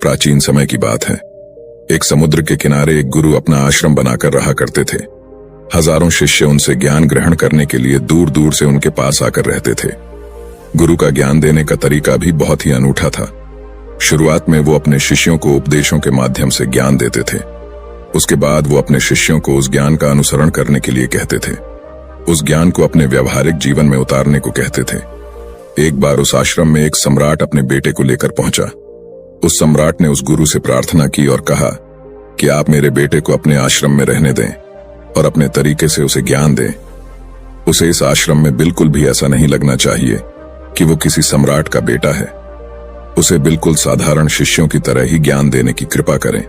प्राचीन समय की बात है। एक समुद्र के किनारे एक गुरु अपना आश्रम बनाकर रहा करते थे। हजारों शिष्य उनसे ज्ञान ग्रहण करने के लिए दूर दूर से उनके पास आकर रहते थे। गुरु का ज्ञान देने का तरीका भी बहुत ही अनूठा था। शुरुआत में वो अपने शिष्यों को उपदेशों के माध्यम से ज्ञान देते थे। उसके बाद वो अपने शिष्यों को उस ज्ञान का अनुसरण करने के लिए कहते थे, उस ज्ञान को अपने व्यवहारिक जीवन में उतारने को कहते थे। एक बार उस आश्रम में एक सम्राट अपने बेटे को लेकर पहुंचा। उस सम्राट ने उस गुरु से प्रार्थना की और कहा कि आप मेरे बेटे को अपने आश्रम में रहने दें और अपने तरीके से उसे ज्ञान दें। उसे इस आश्रम में बिल्कुल भी ऐसा नहीं लगना चाहिए कि वो किसी सम्राट का बेटा है। उसे बिल्कुल साधारण शिष्यों की तरह ही ज्ञान देने की कृपा करें।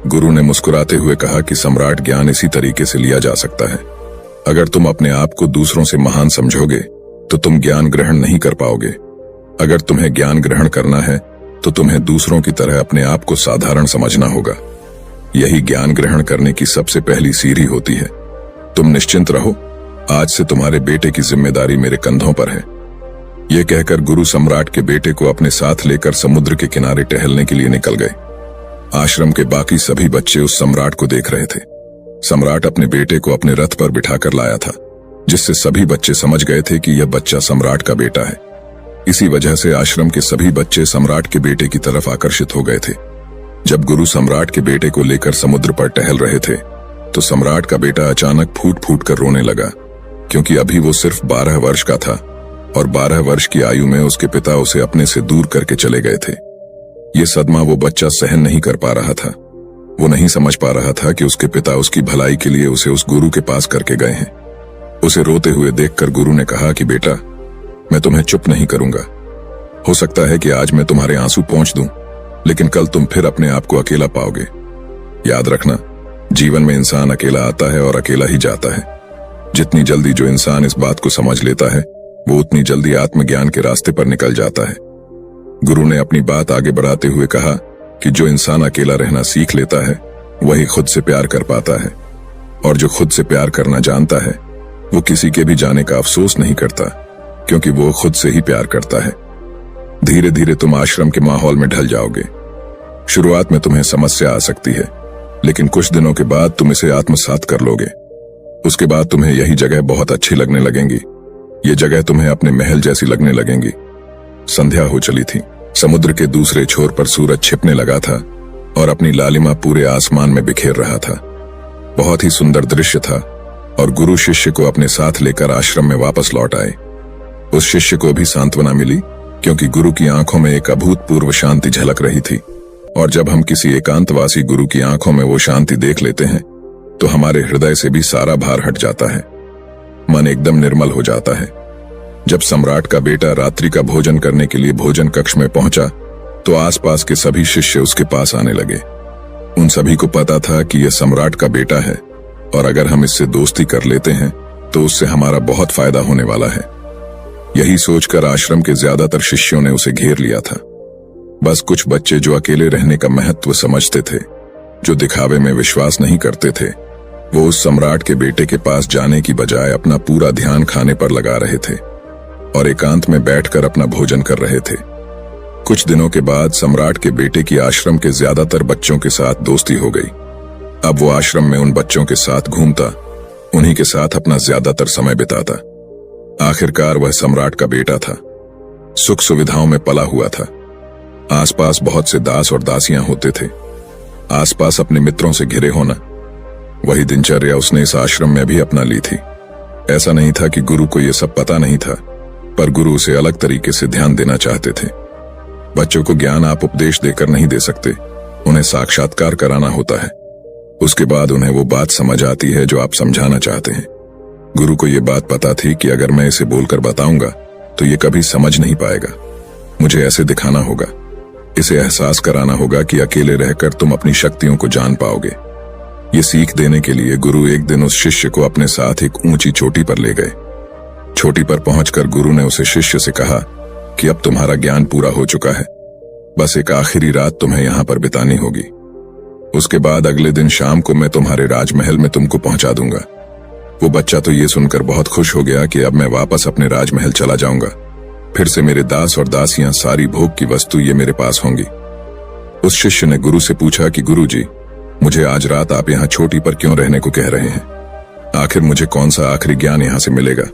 गुरु ने मुस्कुराते हुए कहा कि सम्राट ज्ञान इसी तरीके से लिया जा सकता है। अगर तुम अपने आप को दूसरों से महान समझोगे तो तुम ज्ञान ग्रहण नहीं कर पाओगे। अगर तुम्हें ज्ञान ग्रहण करना है तो तुम्हें दूसरों की तरह अपने आप को साधारण समझना होगा। यही ज्ञान ग्रहण करने की सबसे पहली सीढ़ी होती है। तुम निश्चिंत रहो, आज से तुम्हारे बेटे की जिम्मेदारी मेरे कंधों पर है। यह कहकर गुरु सम्राट के बेटे को अपने साथ लेकर समुद्र के किनारे टहलने के लिए निकल गए। आश्रम के बाकी सभी बच्चे उस सम्राट को देख रहे थे। सम्राट अपने बेटे को अपने रथ पर बिठाकर लाया था, जिससे सभी बच्चे समझ गए थे कि यह बच्चा सम्राट का बेटा है। इसी वजह से आश्रम के सभी बच्चे सम्राट के बेटे की तरफ आकर्षित हो गए थे। जब गुरु सम्राट के बेटे को लेकर समुद्र पर टहल रहे थे तो सम्राट का बेटा अचानक फूट फूट कर रोने लगा, क्योंकि अभी वो सिर्फ 12 वर्ष का था और 12 वर्ष की आयु में उसके पिता उसे अपने से दूर करके चले गए थे। ये सदमा वो बच्चा सहन नहीं कर पा रहा था। वो नहीं समझ पा रहा था कि उसके पिता उसकी भलाई के लिए उसे उस गुरु के पास करके गए हैं। उसे रोते हुए देखकर गुरु ने कहा कि बेटा, मैं तुम्हें चुप नहीं करूंगा। हो सकता है कि आज मैं तुम्हारे आंसू पोंछ दूं, लेकिन कल तुम फिर अपने आप को अकेला पाओगे। याद रखना, जीवन में इंसान अकेला आता है और अकेला ही जाता है। जितनी जल्दी जो इंसान इस बात को समझ लेता है, वो उतनी जल्दी आत्मज्ञान के रास्ते पर निकल जाता है। गुरु ने अपनी बात आगे बढ़ाते हुए कहा कि जो इंसान अकेला रहना सीख लेता है वही खुद से प्यार कर पाता है, और जो खुद से प्यार करना जानता है वो किसी के भी जाने का अफसोस नहीं करता, क्योंकि वो खुद से ही प्यार करता है। धीरे धीरे तुम आश्रम के माहौल में ढल जाओगे। शुरुआत में तुम्हें समस्या आ सकती है, लेकिन कुछ दिनों के बाद तुम इसे आत्मसात कर लोगे। उसके बाद तुम्हें यही जगह बहुत अच्छी लगने लगेंगी। ये जगह तुम्हें अपने महल जैसी लगने लगेंगी। संध्या हो चली थी। समुद्र के दूसरे छोर पर सूरज छिपने लगा था और अपनी लालिमा पूरे आसमान में बिखेर रहा था। बहुत ही सुंदर दृश्य था और गुरु शिष्य को अपने साथ लेकर आश्रम में वापस लौट आए। उस शिष्य को भी सांत्वना मिली, क्योंकि गुरु की आंखों में एक अभूतपूर्व शांति झलक रही थी। और जब हम किसी एकांतवासी गुरु की आंखों में वो शांति देख लेते हैं तो हमारे हृदय से भी सारा भार हट जाता है। मन एकदम निर्मल हो जाता है। जब सम्राट का बेटा रात्रि का भोजन करने के लिए भोजन कक्ष में पहुंचा तो आसपास के सभी शिष्य उसके पास आने लगे। उन सभी को पता था कि यह सम्राट का बेटा है और अगर हम इससे दोस्ती कर लेते हैं तो उससे हमारा बहुत फायदा होने वाला है। यही सोचकर आश्रम के ज्यादातर शिष्यों ने उसे घेर लिया था। बस कुछ बच्चे जो अकेले रहने का महत्व समझते थे, जो दिखावे में विश्वास नहीं करते थे, वो उस सम्राट के बेटे के पास जाने की बजाय अपना पूरा ध्यान खाने पर लगा रहे थे और एकांत में बैठकर अपना भोजन कर रहे थे। कुछ दिनों के बाद सम्राट के बेटे की आश्रम के ज्यादातर बच्चों के साथ दोस्ती हो गई। अब वो आश्रम में उन बच्चों के साथ घूमता, उन्हीं के साथ अपना ज्यादातर समय बिताता। आखिरकार वह सम्राट का बेटा था, सुख सुविधाओं में पला हुआ था। आसपास बहुत से दास और दासियां होते थे। आसपास अपने मित्रों से घिरे होना, वही दिनचर्या उसने इस आश्रम में भी अपना ली थी। ऐसा नहीं था कि गुरु को यह सब पता नहीं था, पर गुरु उसे अलग तरीके से ध्यान देना चाहते थे। बच्चों को ज्ञान आप उपदेश देकर नहीं दे सकते, उन्हें साक्षात्कार कराना होता है। उसके बाद उन्हें वो बात समझ आती है जो आप समझाना चाहते हैं। गुरु को ये बात पता थी कि अगर मैं इसे बोलकर बताऊंगा तो ये कभी समझ नहीं पाएगा। मुझे ऐसे दिखाना होगा, इसे एहसास कराना होगा कि अकेले रहकर तुम अपनी शक्तियों को जान पाओगे। ये सीख देने के लिए गुरु एक दिन उस शिष्य को अपने साथ एक ऊंची चोटी पर ले गए। चोटी पर पहुंचकर गुरु ने उसे शिष्य से कहा कि अब तुम्हारा ज्ञान पूरा हो चुका है, बस एक आखिरी रात तुम्हें यहां पर बितानी होगी। उसके बाद अगले दिन शाम को मैं तुम्हारे राजमहल में तुमको पहुंचा दूंगा। वो बच्चा तो ये सुनकर बहुत खुश हो गया कि अब मैं वापस अपने राजमहल चला जाऊंगा। फिर से मेरे दास और दासियां, सारी भोग की वस्तु ये मेरे पास होंगी। उस शिष्य ने गुरु से पूछा कि गुरुजी, मुझे आज रात आप यहाँ चोटी पर क्यों रहने को कह रहे हैं? आखिर मुझे कौन सा आखिरी ज्ञान यहाँ से मिलेगा?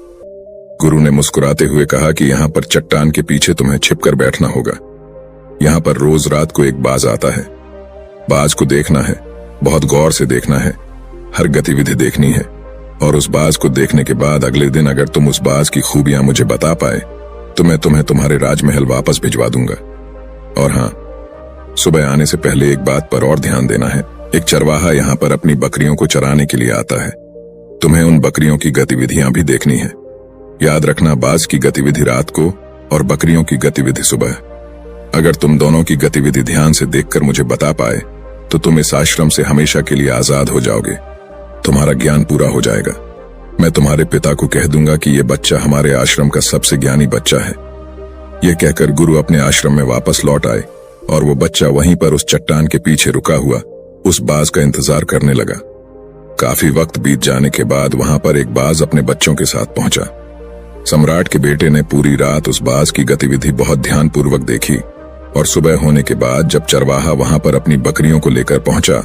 गुरु ने मुस्कुराते हुए कहा कि यहाँ पर चट्टान के पीछे तुम्हें छिपकर बैठना होगा। यहाँ पर रोज रात को एक बाज आता है। बाज को देखना है, बहुत गौर से देखना है, हर गतिविधि देखनी है, और उस बाज को देखने के बाद अगले दिन अगर तुम उस बाज की खूबियां मुझे बता पाए तो मैं तुम्हें तुम्हारे राजमहल वापस भिजवा दूंगा। और हाँ, सुबह आने से पहले एक बात पर और ध्यान देना है। एक चरवाहा यहाँ पर अपनी बकरियों को चराने के लिए आता है। तुम्हें उन बकरियों की गतिविधियां भी देखनी है। याद रखना, बाज की गतिविधि रात को और बकरियों की गतिविधि सुबह। अगर तुम दोनों की गतिविधि ध्यान से देखकर मुझे बता पाए तो तुम इस आश्रम से हमेशा के लिए आजाद हो जाओगे। तुम्हारा ज्ञान पूरा हो जाएगा। मैं तुम्हारे पिता को कह दूंगा कि यह बच्चा हमारे आश्रम का सबसे ज्ञानी बच्चा है। यह कहकर गुरु अपने आश्रम में वापस लौट आए और वो बच्चा वहीं पर उस चट्टान के पीछे रुका हुआ उस बाज का इंतजार करने लगा। काफी वक्त बीत जाने के बाद वहां पर एक बाज अपने बच्चों के साथ पहुंचा। सम्राट के बेटे ने पूरी रात उस बाज की गतिविधि बहुत ध्यानपूर्वक देखी और सुबह होने के बाद जब चरवाहा वहां पर अपनी बकरियों को लेकर पहुंचा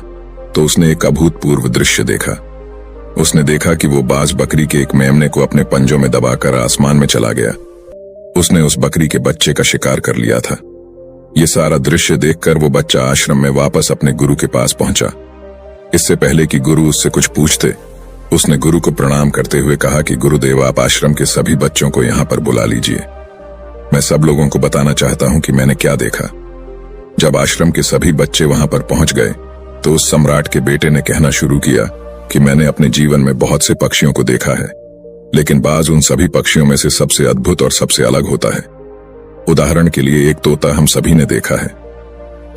तो उसने एक अभूतपूर्व दृश्य देखा। उसने देखा कि वो बाज बकरी के एक मेमने को अपने पंजों में दबाकर आसमान में चला गया। उसने उस बकरी के बच्चे का शिकार कर लिया था। ये सारा दृश्य देखकर वो बच्चा आश्रम में वापस अपने गुरु के पास पहुंचा। इससे पहले कि गुरु उससे कुछ पूछते, उसने गुरु को प्रणाम करते हुए कहा कि गुरुदेव, आप आश्रम के सभी बच्चों को यहाँ पर बुला लीजिए। मैं सब लोगों को बताना चाहता हूँ कि मैंने क्या देखा। जब आश्रम के सभी बच्चे वहां पर पहुंच गए तो उस सम्राट के बेटे ने कहना शुरू किया कि मैंने अपने जीवन में बहुत से पक्षियों को देखा है, लेकिन बाज उन सभी पक्षियों में से सबसे अद्भुत और सबसे अलग होता है। उदाहरण के लिए एक तोता हम सभी ने देखा है।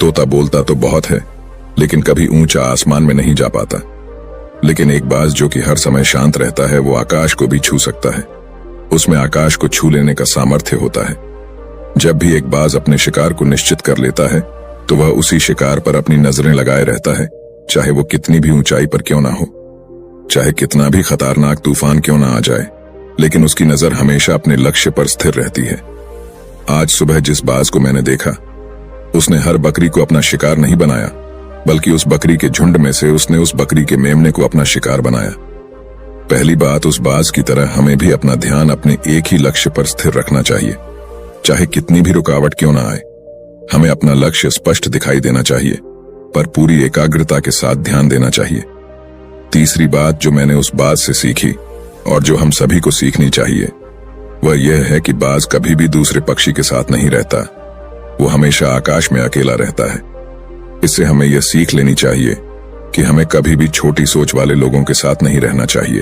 तोता बोलता तो बहुत है, लेकिन कभी ऊंचा आसमान में नहीं जा पाता। लेकिन एक बाज जो कि हर समय शांत रहता है, वो आकाश को भी छू सकता है। उसमें आकाश को छू लेने का सामर्थ्य होता है। जब भी एक बाज अपने शिकार को निश्चित कर लेता है तो वह उसी शिकार पर अपनी नजरें लगाए रहता है, चाहे वो कितनी भी ऊंचाई पर क्यों ना हो, चाहे कितना भी खतरनाक तूफान क्यों ना आ जाए, लेकिन उसकी नजर हमेशा अपने लक्ष्य पर स्थिर रहती है। आज सुबह जिस बाज को मैंने देखा, उसने हर बकरी को अपना शिकार नहीं बनाया, बल्कि उस बकरी के झुंड में से उसने उस बकरी के मेमने को अपना शिकार बनाया। पहली बात, उस बाज की तरह हमें भी अपना ध्यान अपने एक ही लक्ष्य पर स्थिर रखना चाहिए। चाहे कितनी भी रुकावट क्यों ना आए, हमें अपना लक्ष्य स्पष्ट दिखाई देना चाहिए, पर पूरी एकाग्रता के साथ ध्यान देना चाहिए। तीसरी बात जो मैंने उस बाज से सीखी और जो हम सभी को सीखनी चाहिए, वह यह है कि बाज कभी भी दूसरे पक्षी के साथ नहीं रहता। वो हमेशा आकाश में अकेला रहता है। इससे हमें यह सीख लेनी चाहिए कि हमें कभी भी छोटी सोच वाले लोगों के साथ नहीं रहना चाहिए।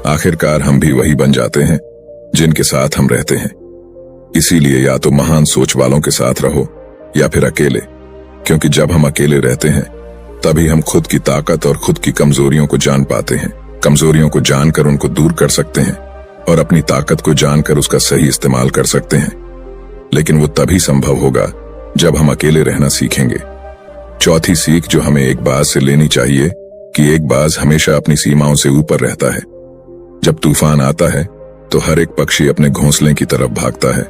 आखिरकार हम भी वही बन जाते हैं जिनके साथ हम रहते हैं। इसीलिए या तो महान सोच वालों के साथ रहो या फिर अकेले, क्योंकि जब हम अकेले रहते हैं तभी हम खुद की ताकत और खुद की कमजोरियों को जान पाते हैं। कमजोरियों को जानकर उनको दूर कर सकते हैं और अपनी ताकत को जानकर उसका सही इस्तेमाल कर सकते हैं। लेकिन वो तभी संभव होगा जब हम अकेले रहना सीखेंगे। चौथी सीख जो हमें एक बाज से लेनी चाहिए कि एक बाज हमेशा अपनी सीमाओं से ऊपर रहता है। जब तूफान आता है तो हर एक पक्षी अपने घोंसले की तरफ भागता है,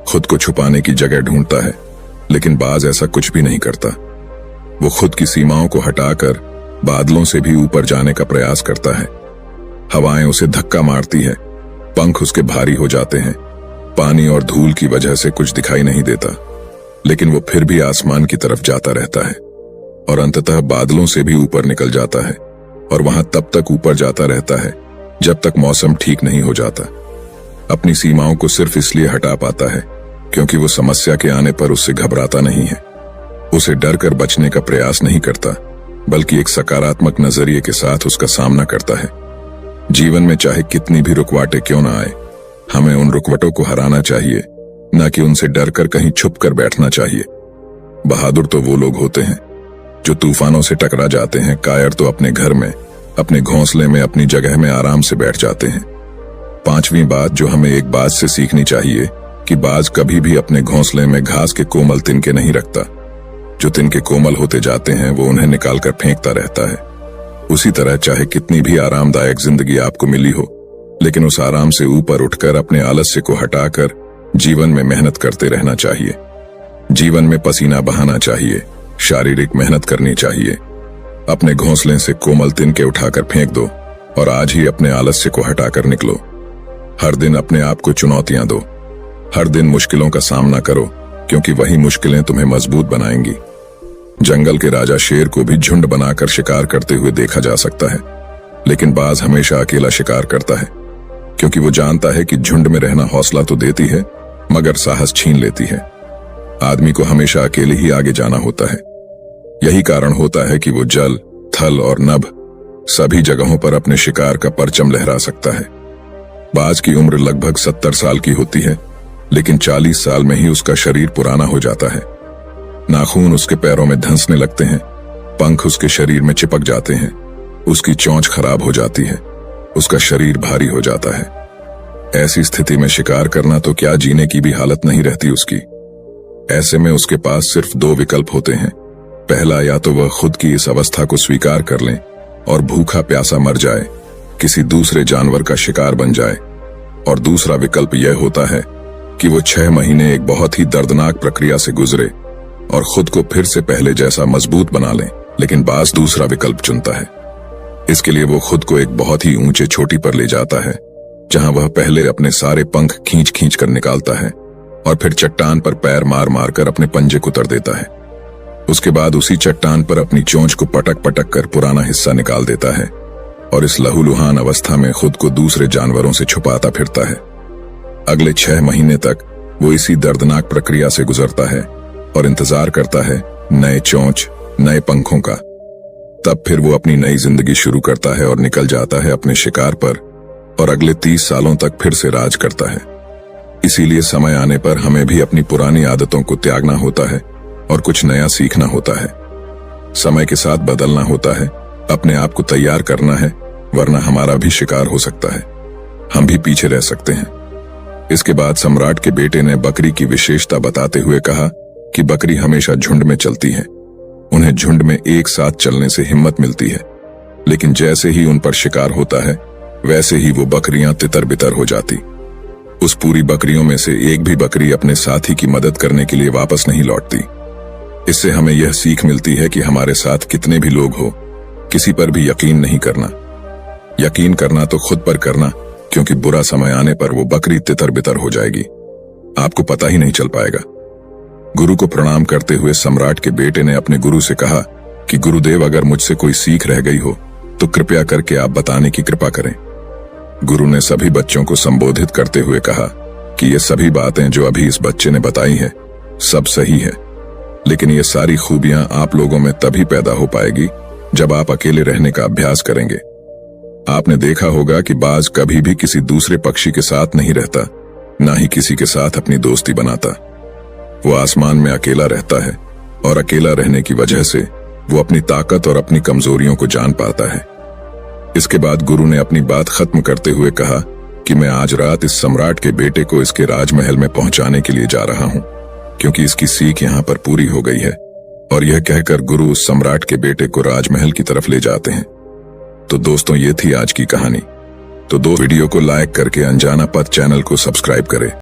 खुद को छुपाने की जगह ढूंढता है, लेकिन बाज ऐसा कुछ भी नहीं करता। वो खुद की सीमाओं को हटाकर बादलों से भी ऊपर जाने का प्रयास करता है। हवाएं उसे धक्का मारती है, पंख उसके भारी हो जाते हैं, पानी और धूल की वजह से कुछ दिखाई नहीं देता, लेकिन वो फिर भी आसमान की तरफ जाता रहता है और अंततः बादलों से भी ऊपर निकल जाता है और वहां तब तक ऊपर जाता रहता है जब तक मौसम ठीक नहीं हो जाता। अपनी सीमाओं को सिर्फ इसलिए हटा पाता है क्योंकि वो समस्या के आने पर उससे घबराता नहीं है, उसे डर कर बचने का प्रयास नहीं करता, बल्कि एक सकारात्मक नजरिए के साथ उसका सामना करता है। जीवन में चाहे कितनी भी रुकवाटें क्यों ना आए, हमें उन रुकवटों को हराना चाहिए, न कि उनसे डर कर कहीं छुप कर बैठना चाहिए। बहादुर तो वो लोग होते हैं जो तूफानों से टकरा जाते हैं, कायर तो अपने घर में, अपने घोंसले में, अपनी जगह में आराम से बैठ जाते हैं। पांचवी बात जो हमें एक बाज से सीखनी चाहिए कि बाज कभी भी अपने घोंसले में घास के कोमल तिनके नहीं रखता। जो तिनके कोमल होते जाते हैं वो उन्हें निकालकर फेंकता रहता है। उसी तरह चाहे कितनी भी आरामदायक जिंदगी आपको मिली हो, लेकिन उस आराम से ऊपर उठकर अपने आलस्य को हटाकर जीवन में मेहनत करते रहना चाहिए। जीवन में पसीना बहाना चाहिए, शारीरिक मेहनत करनी चाहिए। अपने घोंसले से कोमल तिनके उठाकर फेंक दो और आज ही अपने आलस्य को हटाकर निकलो। हर दिन अपने आप को चुनौतियां दो। हर दिन मुश्किलों का सामना करो, क्योंकि वही मुश्किलें तुम्हें मजबूत बनाएंगी। जंगल के राजा शेर को भी झुंड बनाकर शिकार करते हुए देखा जा सकता है, लेकिन बाज हमेशा अकेला शिकार करता है, क्योंकि वो जानता है कि झुंड में रहना हौसला तो देती है मगर साहस छीन लेती है। आदमी को हमेशा अकेले ही आगे जाना होता है। यही कारण होता है कि वो जल, थल और नभ सभी जगहों पर अपने शिकार का परचम लहरा सकता है। बाज की उम्र लगभग 70 साल की होती है, लेकिन 40 साल में ही उसका शरीर पुराना हो जाता है। नाखून उसके पैरों में धंसने लगते हैं, पंख उसके शरीर में चिपक जाते हैं, उसकी चोंच खराब हो जाती है, उसका शरीर भारी हो जाता है। ऐसी स्थिति में शिकार करना तो क्या, जीने की भी हालत नहीं रहती उसकी। ऐसे में उसके पास सिर्फ 2 विकल्प होते हैं। पहला, या तो वह खुद की इस अवस्था को स्वीकार कर लें और भूखा प्यासा मर जाए, किसी दूसरे जानवर का शिकार बन जाए, और दूसरा विकल्प यह होता है कि वो 6 महीने एक बहुत ही दर्दनाक प्रक्रिया से गुजरे और खुद को फिर से पहले जैसा मजबूत बना लें। लेकिन बाज दूसरा विकल्प चुनता है। इसके लिए वो खुद को एक बहुत ही ऊंचे चोटी पर ले जाता है, जहां वह पहले अपने सारे पंख खींच खींच कर निकालता है और फिर चट्टान पर पैर मार मार कर अपने पंजे कुतर देता है। उसके बाद उसी चट्टान पर अपनी चोंच को पटक पटक कर पुराना हिस्सा निकाल देता है और इस लहूलुहान अवस्था में खुद को दूसरे जानवरों से छुपाता फिरता है। अगले 6 महीने तक वो इसी दर्दनाक प्रक्रिया से गुजरता है और इंतजार करता है नए चोंच, नए पंखों का। तब फिर वो अपनी नई जिंदगी शुरू करता है और निकल जाता है अपने शिकार पर और अगले 30 सालों तक फिर से राज करता है। इसीलिए समय आने पर हमें भी अपनी पुरानी आदतों को त्यागना होता है और कुछ नया सीखना होता है। समय के साथ बदलना होता है, अपने आप को तैयार करना है, वरना हमारा भी शिकार हो सकता है, हम भी पीछे रह सकते हैं। इसके बाद सम्राट के बेटे ने बकरी की विशेषता बताते हुए कहा कि बकरी हमेशा झुंड में चलती है। उन्हें झुंड में एक साथ चलने से हिम्मत मिलती है, लेकिन जैसे ही उन पर शिकार होता है वैसे ही वो बकरियां तितर बितर हो जाती। उस पूरी बकरियों में से एक भी बकरी अपने साथी की मदद करने के लिए वापस नहीं लौटती। इससे हमें यह सीख मिलती है कि हमारे साथ कितने भी लोग हो, किसी पर भी यकीन नहीं करना। यकीन करना तो खुद पर करना, क्योंकि बुरा समय आने पर वो बकरी तितर बितर हो जाएगी, आपको पता ही नहीं चल पाएगा। गुरु को प्रणाम करते हुए सम्राट के बेटे ने अपने गुरु से कहा कि गुरुदेव, अगर मुझसे कोई सीख रह गई हो तो कृपया करके आप बताने की कृपा करें। गुरु ने सभी बच्चों को संबोधित करते हुए कहा कि ये सभी बातें जो अभी इस बच्चे ने बताई हैं सब सही है, लेकिन ये सारी खूबियां आप लोगों में तभी पैदा हो पाएगी जब आप अकेले रहने का अभ्यास करेंगे। आपने देखा होगा कि बाज कभी भी किसी दूसरे पक्षी के साथ नहीं रहता, ना ही किसी के साथ अपनी दोस्ती बनाता। वो आसमान में अकेला रहता है और अकेला रहने की वजह से वो अपनी ताकत और अपनी कमजोरियों को जान पाता है। इसके बाद गुरु ने अपनी बात खत्म करते हुए कहा कि मैं आज रात इस सम्राट के बेटे को इसके राजमहल में पहुंचाने के लिए जा रहा हूं, क्योंकि इसकी सीख यहां पर पूरी हो गई है। और यह कहकर गुरु उस सम्राट के बेटे को राजमहल की तरफ ले जाते हैं। तो दोस्तों, ये थी आज की कहानी। तो वीडियो को लाइक करके अनजाना पथ चैनल को सब्सक्राइब करें।